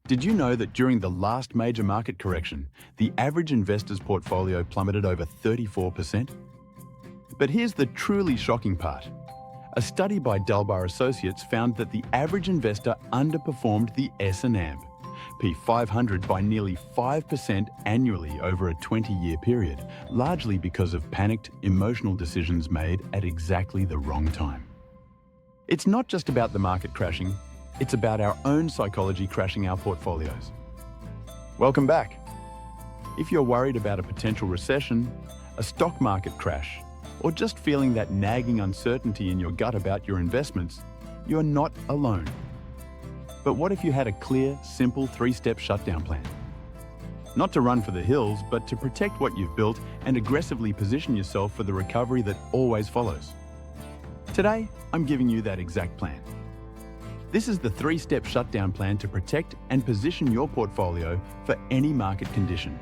Did you know that during the last major market correction, the average investor's portfolio plummeted over 34%? But here's the truly shocking part. A study by Dalbar Associates found that the average investor underperformed the S&P 500 by nearly 5% annually over a 20-year period, largely because of panicked, emotional decisions made at exactly the wrong time. It's not just about the market crashing, it's about our own psychology crashing our portfolios. Welcome back. If you're worried about a potential recession, a stock market crash, or just feeling that nagging uncertainty in your gut about your investments, you're not alone. But what if you had a clear, simple 3-step shutdown plan? Not to run for the hills, but to protect what you've built and aggressively position yourself for the recovery that always follows. Today, I'm giving you that exact plan. This is the 3-step shutdown plan to protect and position your portfolio for any market condition.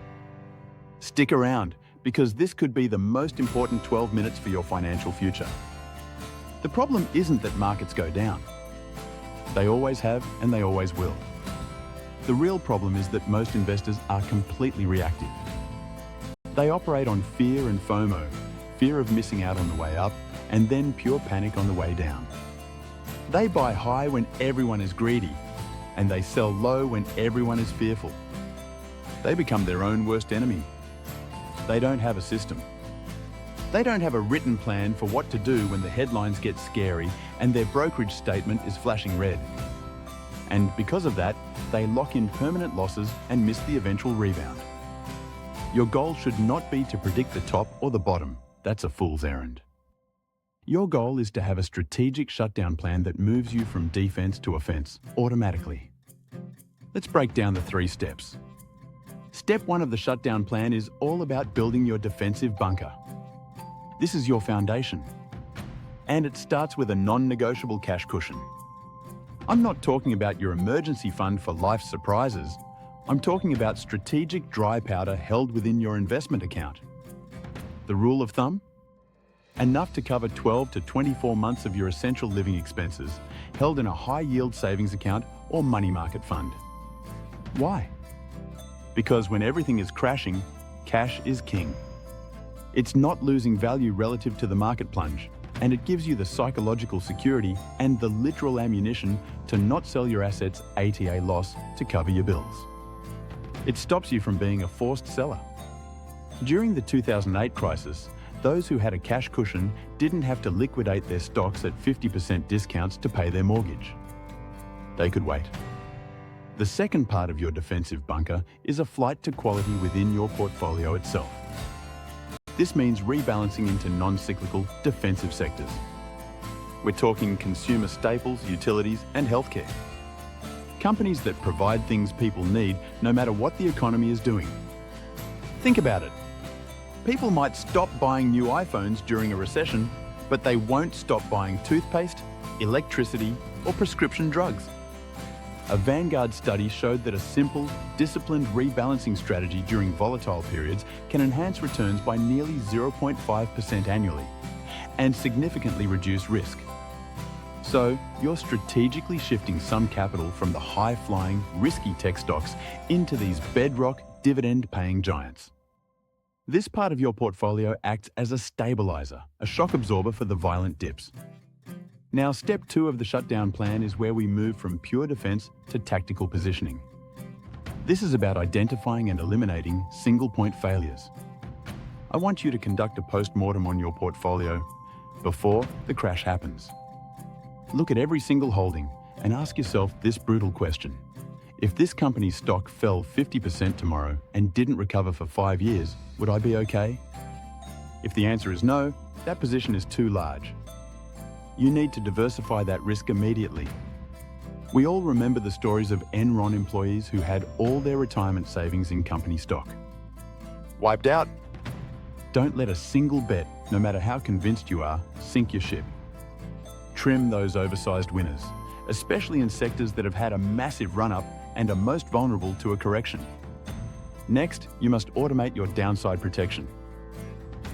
Stick around, because this could be the most important 12 minutes for your financial future. The problem isn't that markets go down. They always have and they always will. The real problem is that most investors are completely reactive. They operate on fear and FOMO, fear of missing out on the way up, and then pure panic on the way down. They buy high when everyone is greedy, and they sell low when everyone is fearful. They become their own worst enemy. They don't have a system. They don't have a written plan for what to do when the headlines get scary and their brokerage statement is flashing red. And because of that, they lock in permanent losses and miss the eventual rebound. Your goal should not be to predict the top or the bottom. That's a fool's errand. Your goal is to have a strategic shutdown plan that moves you from defense to offense automatically. Let's break down the 3 steps. Step 1 of the shutdown plan is all about building your defensive bunker. This is your foundation. And it starts with a non-negotiable cash cushion. I'm not talking about your emergency fund for life's surprises. I'm talking about strategic dry powder held within your investment account. The rule of thumb? Enough to cover 12 to 24 months of your essential living expenses, held in a high-yield savings account or money market fund. Why? Because when everything is crashing, cash is king. It's not losing value relative to the market plunge, and it gives you the psychological security and the literal ammunition to not sell your assets ATA loss to cover your bills. It stops you from being a forced seller. During the 2008 crisis, those who had a cash cushion didn't have to liquidate their stocks at 50% discounts to pay their mortgage. They could wait. The second part of your defensive bunker is a flight to quality within your portfolio itself. This means rebalancing into non-cyclical, defensive sectors. We're talking consumer staples, utilities, and healthcare. Companies that provide things people need no matter what the economy is doing. Think about it. People might stop buying new iPhones during a recession, but they won't stop buying toothpaste, electricity, or prescription drugs. A Vanguard study showed that a simple, disciplined rebalancing strategy during volatile periods can enhance returns by nearly 0.5% annually and significantly reduce risk. So, you're strategically shifting some capital from the high-flying, risky tech stocks into these bedrock, dividend-paying giants. This part of your portfolio acts as a stabilizer, a shock absorber for the violent dips. Now, step 2 of the shutdown plan is where we move from pure defense to tactical positioning. This is about identifying and eliminating single-point failures. I want you to conduct a post-mortem on your portfolio before the crash happens. Look at every single holding and ask yourself this brutal question. If this company's stock fell 50% tomorrow and didn't recover for 5 years, would I be okay? If the answer is no, that position is too large. You need to diversify that risk immediately. We all remember the stories of Enron employees who had all their retirement savings in company stock. Wiped out? Don't let a single bet, no matter how convinced you are, sink your ship. Trim those oversized winners, especially in sectors that have had a massive run-up and are most vulnerable to a correction. Next, you must automate your downside protection.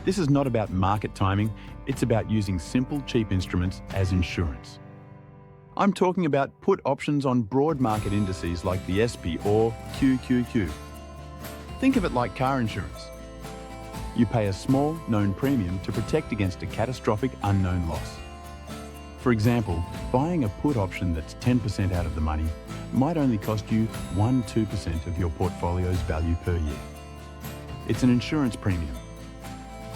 This is not about market timing, it's about using simple, cheap instruments as insurance. I'm talking about put options on broad market indices like the SP or QQQ. Think of it like car insurance. You pay a small, known premium to protect against a catastrophic unknown loss. For example, buying a put option that's 10% out of the money might only cost you 1–2% of your portfolio's value per year. It's an insurance premium.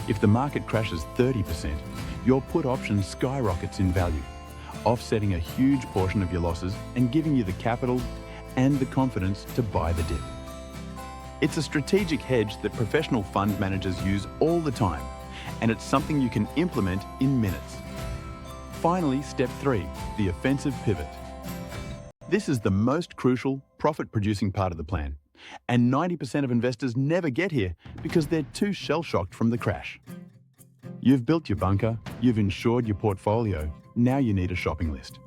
If the market crashes 30%, your put option skyrockets in value, offsetting a huge portion of your losses and giving you the capital and the confidence to buy the dip. It's a strategic hedge that professional fund managers use all the time, and it's something you can implement in minutes. Finally, step 3, the offensive pivot. This is the most crucial, profit-producing part of the plan, and 90% of investors never get here because they're too shell-shocked from the crash. You've built your bunker, you've insured your portfolio, now you need a shopping list.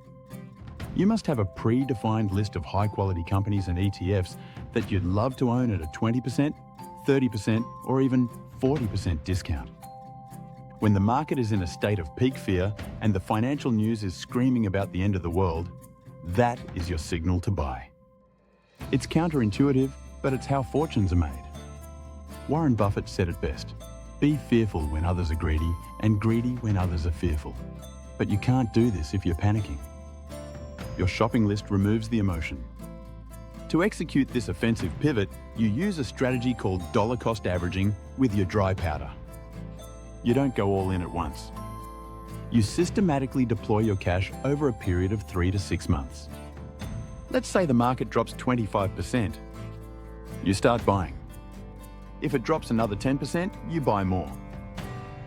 You must have a pre-defined list of high-quality companies and ETFs that you'd love to own at a 20%, 30%, or even 40% discount. When the market is in a state of peak fear and the financial news is screaming about the end of the world, that is your signal to buy. It's counterintuitive, but it's how fortunes are made. Warren Buffett said it best: be fearful when others are greedy and greedy when others are fearful. But you can't do this if you're panicking. Your shopping list removes the emotion. To execute this offensive pivot, you use a strategy called dollar cost averaging with your dry powder. You don't go all in at once. You systematically deploy your cash over a period of 3 to 6 months. Let's say the market drops 25%. You start buying. If it drops another 10%, you buy more.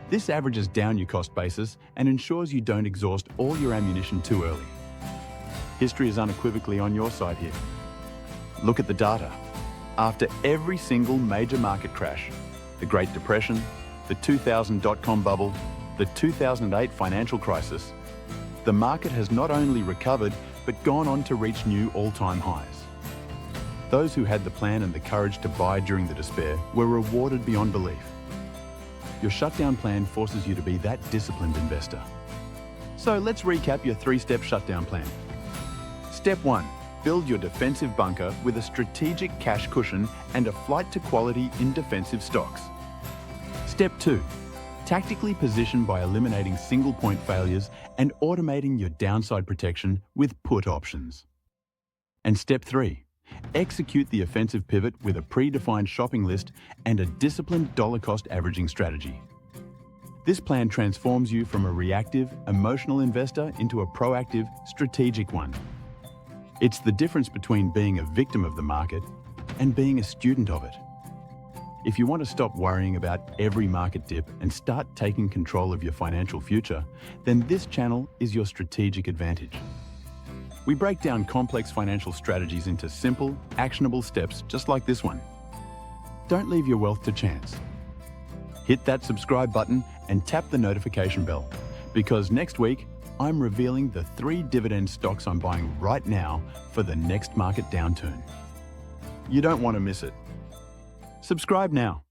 This averages down your cost basis and ensures you don't exhaust all your ammunition too early. History is unequivocally on your side here. Look at the data. After every single major market crash, the Great Depression, the 2000 dot-com bubble, the 2008 financial crisis, the market has not only recovered, but gone on to reach new all-time highs. Those who had the plan and the courage to buy during the despair were rewarded beyond belief. Your shutdown plan forces you to be that disciplined investor. So let's recap your 3-step shutdown plan. Step 1, build your defensive bunker with a strategic cash cushion and a flight to quality in defensive stocks. Step 2, tactically position by eliminating single point failures and automating your downside protection with put options. And step 3, execute the offensive pivot with a predefined shopping list and a disciplined dollar cost averaging strategy. This plan transforms you from a reactive, emotional investor into a proactive, strategic one. It's the difference between being a victim of the market and being a student of it. If you want to stop worrying about every market dip and start taking control of your financial future, then this channel is your strategic advantage. We break down complex financial strategies into simple, actionable steps just like this one. Don't leave your wealth to chance. Hit that subscribe button and tap the notification bell, because next week, I'm revealing the 3 dividend stocks I'm buying right now for the next market downturn. You don't want to miss it. Subscribe now.